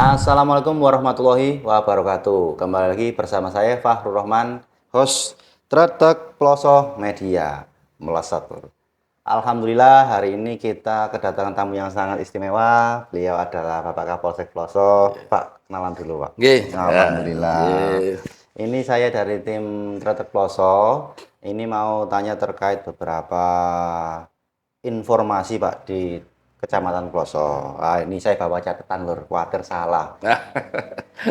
Assalamualaikum warahmatullahi wabarakatuh. Kembali lagi bersama saya Fahrul Rahman, host Tretek Ploso Media Melasatur. Alhamdulillah hari ini kita kedatangan tamu yang sangat istimewa. Beliau adalah Bapak Kapolsek Ploso. Pak, kenalan dulu, Pak. Nggih, Alhamdulillah. nggih. Ini saya dari tim Tretek Ploso. Ini mau tanya terkait beberapa informasi, Pak, di Kecamatan Ploso. Ini saya bawa catatan, Lur. Khawatir salah.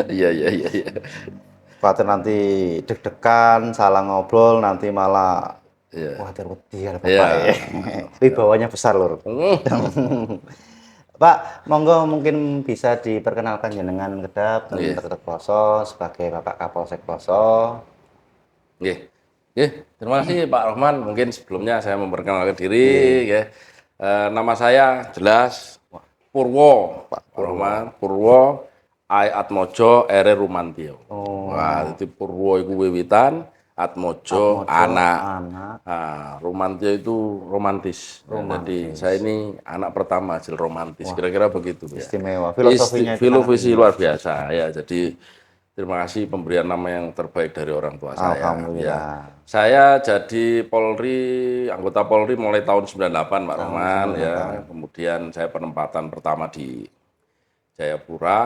Iya. Khawatir nanti deg-degan, salah ngobrol, nanti malah Iya. khawatir wedi ya, Bapak. Iya. Wibawanya besar, Lur. Hmm. Pak, monggo mungkin bisa diperkenalkan jenengan kedap Nggih. Tretek Ploso sebagai Bapak Kapolsek Ploso. Nggih. Terima kasih Pak Rahman. Mungkin sebelumnya saya memperkenalkan diri ya. Nama saya jelas Purwo, Pak Rahman. Purwo Ai Atmojo Ere Rumantio. Wah, itu Purwo iku wiwitan, Atmojo anak. Nah, Rumantio itu romantis. Jadi saya ini anak pertama hasil romantis. Kira-kira begitu ya. Istimewa. Filosofinya Filosofi luar biasa ya. Jadi terima kasih pemberian nama yang terbaik dari orang tua saya. Alhamdulillah. Ya. Saya jadi Polri, anggota Polri mulai tahun 98 Pak Rahman ya. Kemudian saya penempatan pertama di Jayapura,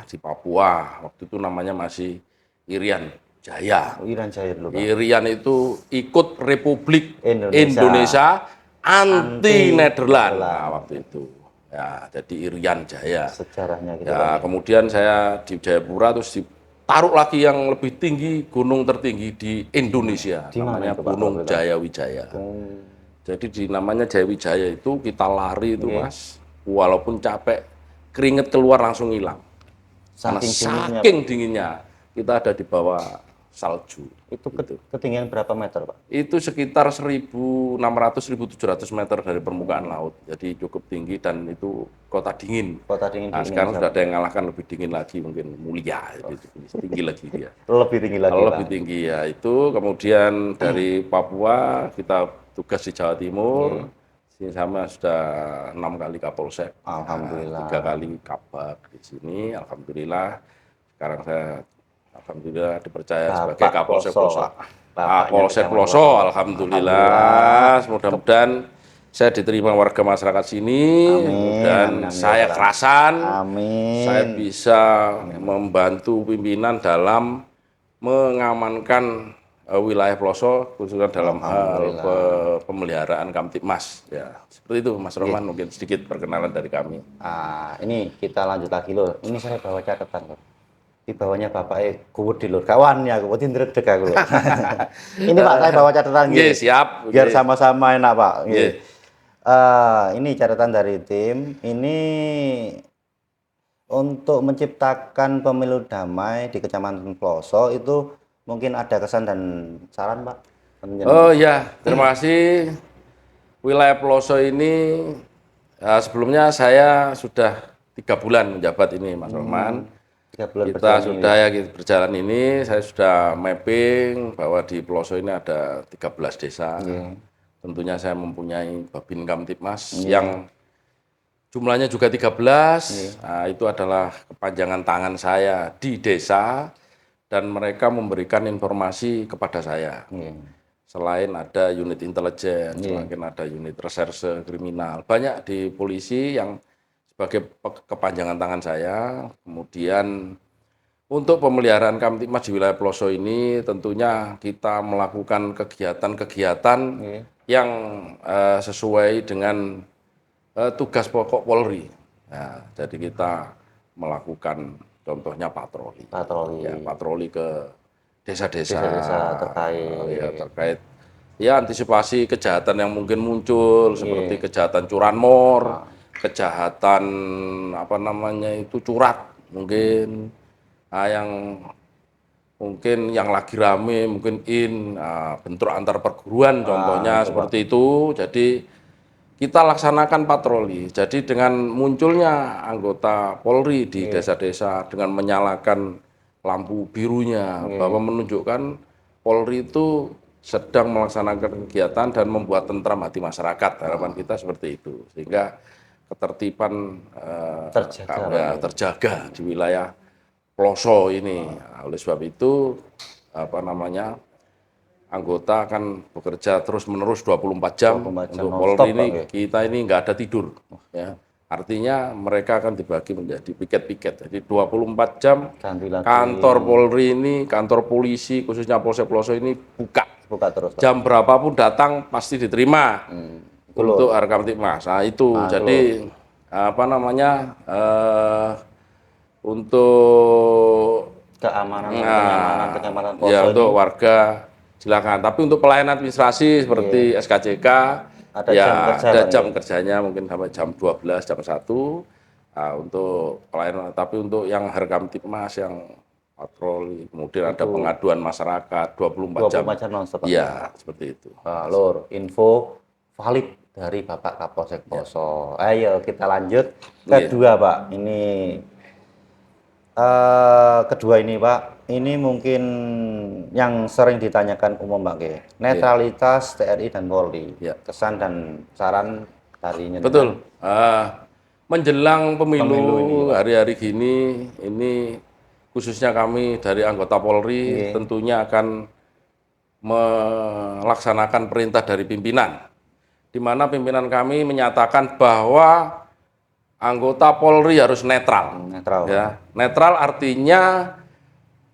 di Papua. Waktu itu namanya masih Irian Jaya. Irian Jaya dulu, Pak. Irian itu ikut Republik Indonesia. Indonesia anti Nederland. Nah, waktu itu. Ya, jadi Irian Jaya. Sejarahnya gitu, Ya, Pak. kemudian saya di Jayapura terus ditaruh lagi yang lebih tinggi, gunung tertinggi di Indonesia. Di mana Namanya itu, Pak, Gunung waktu itu? Jayawijaya. Jadi di namanya Jayawijaya itu kita lari itu Mas, walaupun capek, keringet keluar langsung hilang. Karena Saking dinginnya, saking dinginnya, kita ada di bawah salju. Itu ketinggian berapa meter, Pak? Itu sekitar 1.600-1.700 meter dari permukaan laut. Jadi cukup tinggi dan itu kota dingin. Kota dingin Nah, di sekarang Indonesia. sudah ada yang ngalahkan lebih dingin lagi, mungkin Mulia. Gitu. Tinggi lagi dia. Lebih tinggi lagi, Kalau Pak. lebih tinggi ya itu. Kemudian dari Papua kita tugas di Jawa Timur. Sini sama sudah 6 kali Kapolsek. Alhamdulillah. 3 kali Kabak di sini. Alhamdulillah. Sekarang saya alhamdulillah dipercaya sebagai Kapolsek Ploso. Kapolsek Ploso, alhamdulillah. Mudah-mudahan saya diterima warga masyarakat sini dan saya kerasan. Amin. Saya bisa membantu pimpinan dalam mengamankan wilayah Ploso khususnya dalam hal pemeliharaan Kamtibmas. Ya, seperti itu Mas Roman, mungkin sedikit perkenalan dari kami. Ini kita lanjut lagi, Lur. Ini saya bawa catatan, Lur. Di bawahnya Bapak kuwedi, Lur. Kawannya kuwedi ndredeg aku, Lur. Ini Pak, saya bawa catatan Nggih, gitu. siap. Biar sama-sama enak, Pak. Nggih. Ini catatan dari tim. Ini untuk menciptakan pemilu damai di Kecamatan Ploso itu mungkin ada kesan dan saran, Pak. Oh ya, terima kasih. Wilayah Ploso ini sebelumnya saya sudah 3 bulan menjabat ini, Mas Roman. 3 bulan Kita sudah berjalan ini, saya sudah mapping bahwa di Ploso ini ada 13 desa. Tentunya saya mempunyai Babin Kamtibmas yang jumlahnya juga 13. Nah, itu adalah kepanjangan tangan saya di desa dan mereka memberikan informasi kepada saya. Selain ada unit intelijen, selain ada unit reserse kriminal, banyak di polisi yang sebagai kepanjangan tangan saya. Kemudian untuk pemeliharaan Kamtibmas di wilayah Ploso ini tentunya kita melakukan kegiatan-kegiatan yang sesuai dengan tugas pokok Polri. Nah, jadi kita melakukan contohnya patroli. Ya, patroli ke desa-desa terkait ya antisipasi kejahatan yang mungkin muncul seperti kejahatan curanmor, kejahatan curat mungkin yang mungkin yang lagi rame mungkin bentrok antar perguruan contohnya seperti itu. Jadi kita laksanakan patroli. Jadi dengan munculnya anggota Polri di desa-desa dengan menyalakan lampu birunya bahwa menunjukkan Polri itu sedang melaksanakan kegiatan dan membuat tentram hati masyarakat. Harapan kita seperti itu. Sehingga ketertiban terjaga. di wilayah Ploso ini. Nah, oleh sebab itu apa namanya, anggota akan bekerja terus-menerus 24 jam 24 jam untuk non-stop, Polri ini. Pak, Kita ini nggak ada tidur, ya. Artinya mereka akan dibagi menjadi piket-piket. Jadi 24 jam Ganti lagi. kantor Polri ini, kantor polisi khususnya Polsek Ploso ini buka terus, Pak. jam berapapun datang pasti diterima untuk Harkam Tipmas. Nah itu jadi apa namanya, untuk Keamanan, kenyamanan Ploso ya ini untuk warga silakan. Tapi untuk pelayanan administrasi seperti SKCK ada ya jam kerja, ada Pak, jam kerjanya mungkin sampai jam 12, jam 1. Nah, untuk pelayanan, tapi untuk yang Harkam Tipmas yang patroli, kemudian ada pengaduan masyarakat 24 jam. non-stop. Iya, seperti itu. Lur, info valid dari Bapak Kapolsek Ploso. Ayo kita lanjut kedua, Pak. Ini kedua ini, Pak, ini mungkin yang sering ditanyakan umum, Pak. Netralitas TNI dan Polri. Kesan dan saran dari ini. Betul. Menjelang pemilu hari-hari gini, ini khususnya kami dari anggota Polri tentunya akan melaksanakan perintah dari pimpinan, di mana pimpinan kami menyatakan bahwa anggota Polri harus netral. Ya, netral artinya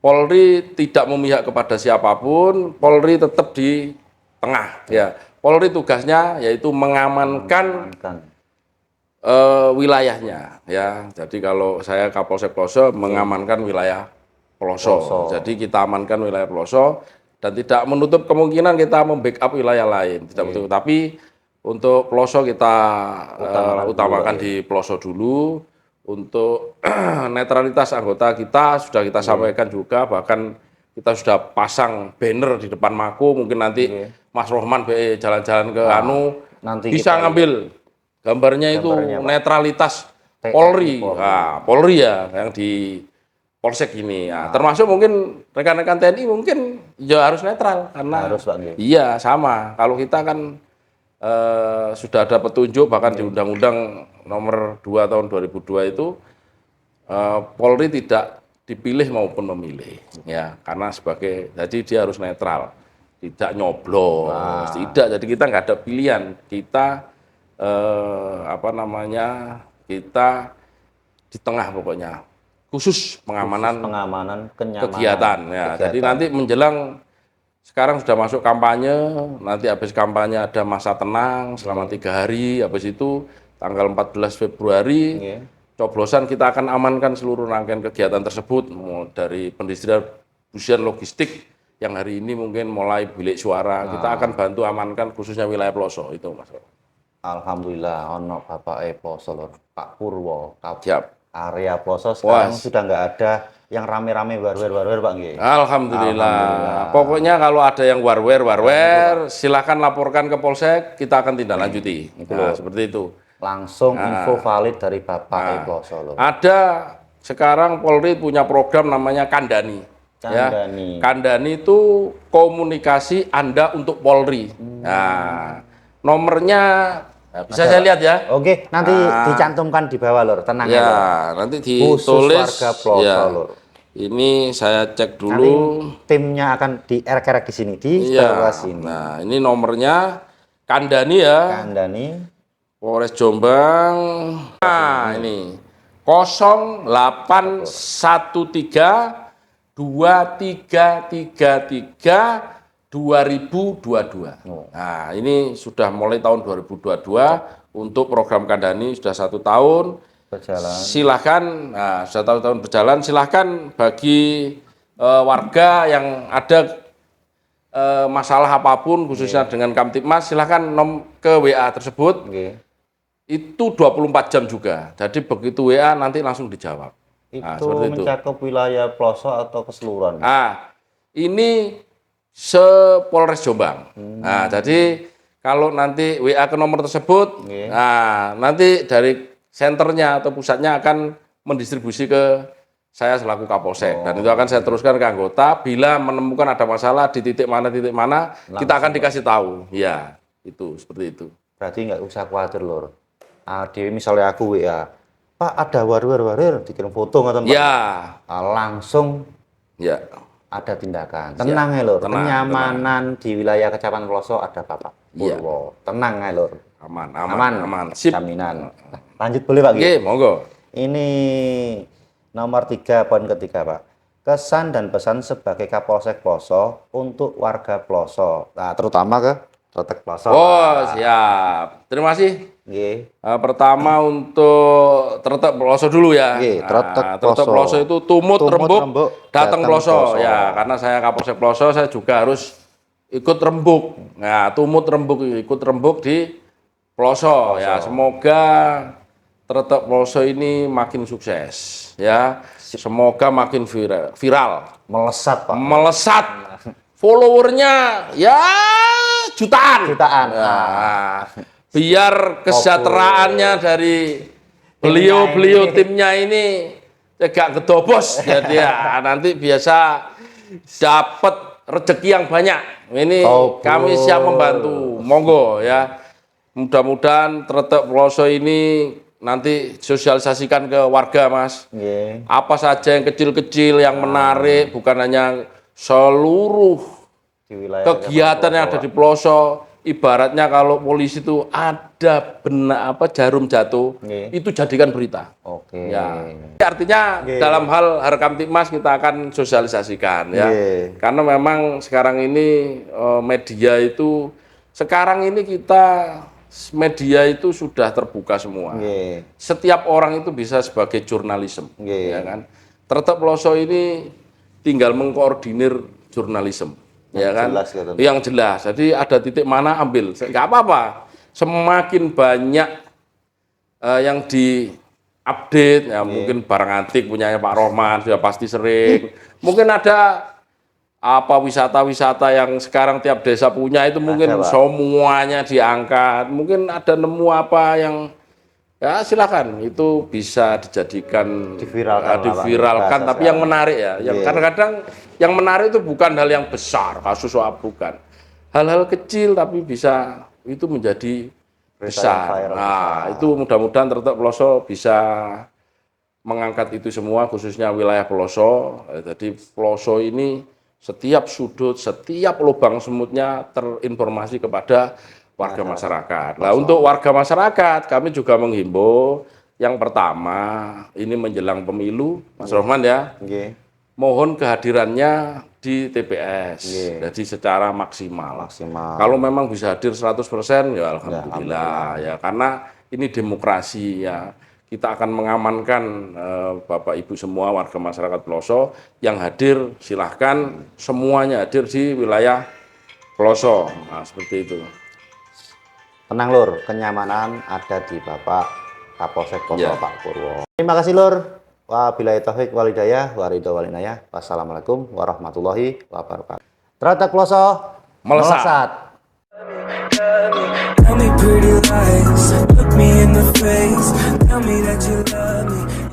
Polri tidak memihak kepada siapapun, Polri tetap di tengah. Ya, Polri tugasnya yaitu mengamankan wilayahnya. Ya, jadi kalau saya Kapolsek Ploso mengamankan wilayah Ploso. Jadi kita amankan wilayah Ploso dan tidak menutup kemungkinan kita membackup wilayah lain. Tidak betul. Tapi untuk Ploso kita utamakan di Ploso dulu. Untuk netralitas anggota kita sudah kita sampaikan juga, bahkan kita sudah pasang banner di depan Mako. Mungkin nanti Mas Rohman jalan-jalan ke nanti bisa ngambil gambarnya itu netralitas Polri. Nah, Polri ya yang di Polsek ini. Nah, termasuk mungkin rekan-rekan TNI mungkin ya harus netral karena harus, Pak. Iya, sama. Kalau kita kan sudah ada petunjuk bahkan di Undang-Undang Nomor 2 Tahun 2002 itu Polri tidak dipilih maupun memilih, ya, karena jadi dia harus netral, tidak nyoblos, tidak. Jadi kita nggak ada pilihan, kita apa namanya, kita di tengah pokoknya, khusus pengamanan kegiatan. Ya, jadi nanti menjelang sekarang sudah masuk kampanye, nanti habis kampanye ada masa tenang selama 3 hari, habis itu tanggal 14 Februari coblosan kita akan amankan seluruh rangkaian kegiatan tersebut, dari pendistribusian logistik yang hari ini mungkin mulai bilik suara, kita akan bantu amankan khususnya wilayah Ploso itu, Mas. Alhamdulillah ono Bapak Ploso, Pak Purwo. Siap. Area Ploso sekarang sudah nggak ada yang rame-rame warwer, Pak nggih. Alhamdulillah. Pokoknya kalau ada yang warwer, silakan laporkan ke Polsek, kita akan tindak lanjuti. Seperti itu. Langsung info valid dari Bapak Ploso. Ada sekarang Polri punya program namanya Kandani. Kandani. Ya. Kandani itu komunikasi Anda untuk Polri. Nah, nomornya bisa saya lihat ya. Oke, nanti dicantumkan di bawah, Lur. Tenang ya. Nanti ditulis warga Ploso, Lur. Ini saya cek dulu. Nanti timnya akan kerek di sini di bawah sini. Nah, ini nomornya Kandani ya. Kandani. Polres Jombang. Nah, ini 0813 2333 2022. Nah, ini sudah mulai tahun 2022 untuk program Kandani sudah 1 tahun berjalan. Silahkan, sudah 1 tahun berjalan. Silahkan bagi warga yang ada masalah apapun khususnya dengan Kamtipmas, silahkan ke WA tersebut. Itu 24 jam juga. Jadi begitu WA nanti langsung dijawab. Itu mencakup wilayah Ploso atau keseluruhan? Ini se-Polres Jombang. Nah, jadi kalau nanti WA ke nomor tersebut, nanti dari senternya atau pusatnya akan mendistribusi ke saya selaku Kapolsek, dan itu akan saya teruskan ke anggota. Bila menemukan ada masalah di titik mana, kita akan dikasih tahu. Ya, itu seperti itu. Berarti nggak usah khawatir, Lur. misalnya aku WA, Pak ada warir dikirim foto ngoten Pak. Ya. Langsung Ya. ada tindakan. Tenang ya Lur. Kenyamanan di wilayah Kecamatan Ploso ada Bapak Purwo. Tenang ya Lur. Aman. Sip. Jaminan. Lanjut boleh Pak? Oke, monggo. Ini nomor 3 poin ketiga Pak. Kesan dan pesan sebagai Kapolsek Ploso untuk warga Ploso. Nah, terutama ke Tretek Ploso. Oh, siap. Terima kasih. Nggih. Pertama untuk Tretek Ploso dulu ya. Nggih, Tretek Tretek Ploso itu tumut rembuk datang Ploso. Ploso. Ya, karena saya Kapolsek Ploso, saya juga harus ikut rembuk. Nah, tumut rembuk ikut rembuk di Ploso. Ya, semoga Tretek Ploso ini makin sukses ya. Semoga makin viral. Melesat Pak. Melesat. Followernya ya jutaan. Nah, biar kesejahteraannya dari beliau timnya ini agak gedobos jadi ya nanti biasa dapat rezeki yang banyak. Ini kami siap membantu. Monggo ya. Mudah-mudahan Tretek Ploso ini nanti sosialisasikan ke warga Mas. Apa saja yang kecil-kecil yang menarik, bukan hanya seluruh kegiatan yang ada di Ploso. Ibaratnya kalau polisi itu ada jarum jatuh, itu jadikan berita. Ya. Artinya dalam hal Harkamtibmas kita akan sosialisasikan ya. Karena memang sekarang ini media itu media itu sudah terbuka semua. Setiap orang itu bisa sebagai jurnalisme, ya kan. Tretek Ploso ini tinggal mengkoordinir jurnalisme. Ya kan, yang jelas. Jadi ada titik mana ambil, nggak apa-apa. Semakin banyak yang diupdate, ya mungkin barang antik punyanya Pak Rohman sudah pasti sering. Mungkin ada wisata-wisata yang sekarang tiap desa punya itu mungkin semuanya diangkat. Mungkin ada nemu apa yang ya silakan itu bisa dijadikan diviralkan tapi yang menarik ya. Yang kadang-kadang yang menarik itu bukan hal yang besar, kasus bukan. Hal-hal kecil tapi bisa itu menjadi besar. Nah, itu mudah-mudahan Tretek Ploso bisa mengangkat itu semua khususnya wilayah Ploso. Jadi Ploso ini setiap sudut, setiap lubang semutnya terinformasi kepada warga masyarakat. Nah, untuk warga masyarakat kami juga menghimbau yang pertama ini menjelang pemilu, Mas Rohman ya. Mohon kehadirannya di TPS. Jadi secara maksimal. Kalau memang bisa hadir 100% ya alhamdulillah ya karena ini demokrasi ya. Kita akan mengamankan Bapak Ibu semua warga masyarakat Ploso yang hadir silahkan semuanya hadir di wilayah Ploso. Nah, seperti itu. Tenang Lur, kenyamanan ada di Bapak Kapolsek Ploso Pak Purwo. Terima kasih Lur. Wabillahi taufik wal hidayah wa ridho wal inayah. Wassalamualaikum warahmatullahi wabarakatuh. Tretek Ploso melesat. Tell me pretty lies, look me in the face, tell me that you love me.